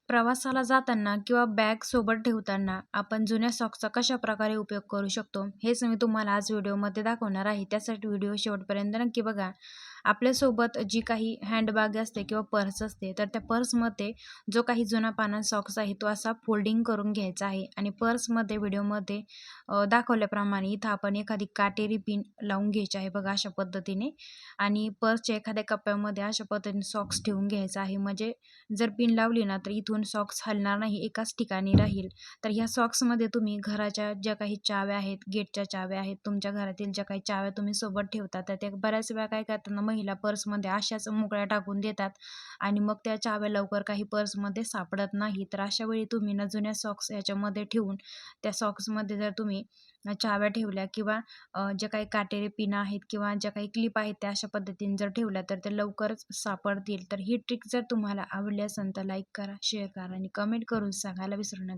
प्रवासाला जाताना किंवा बॅग सोबत ठेवताना आपण जुन्या सॉक्सचा कशाप्रकारे उपयोग करू शकतो, हेच मी तुम्हाला आज व्हिडिओमध्ये दाखवणार आहे. त्यासाठी व्हिडिओ शेवटपर्यंत नक्की बघा. आपल्यासोबत जी काही हँडबॅग असते किंवा पर्स असते, तर त्या पर्समध्ये जो काही जुना पाना सॉक्स आहे, तो असा फोल्डिंग करून घ्यायचा आहे आणि पर्समध्ये व्हिडिओमध्ये दाखवल्याप्रमाणे इथं आपण एखादी काटेरी पिन लावून घ्यायची आहे बघा, अशा पद्धतीने. आणि पर्सच्या एखाद्या कप्प्यामध्ये अशा पद्धतीने सॉक्स ठेवून घ्यायचा आहे. म्हणजे जर पिन लावली ना, तर इथून सॉक्स हलणार नाही, एकाच ठिकाणी राहील. तर ह्या सॉक्समध्ये तुम्ही घराच्या ज्या काही चाव्या आहेत, गेटच्या चाव्या आहेत, तुमच्या घरातील ज्या काही चाव्या तुम्ही सोबत ठेवता, तर त्या बऱ्याच वेळा काय करतात ना, महिला पर्समध्ये अशाच मोकळ्या टाकून देतात आणि मग त्या चाव्या लवकर काही पर्समध्ये सापडत नाही. तर अशा वेळी तुम्ही ना जुन्या सॉक्स याच्यामध्ये ठेवून त्या सॉक्समध्ये जर तुम्ही चाव्या ठेवल्या किंवा ज्या काही काटेरी पिन आहेत किंवा ज्या काही क्लिप आहेत, त्या अशा पद्धतीने जर ठेवल्या, तर ते लवकरच सापडतील. तर ही ट्रिक जर तुम्हाला आवडली असेल तर लाईक करा, शेअर करा आणि कमेंट करून सांगायला विसरू नका.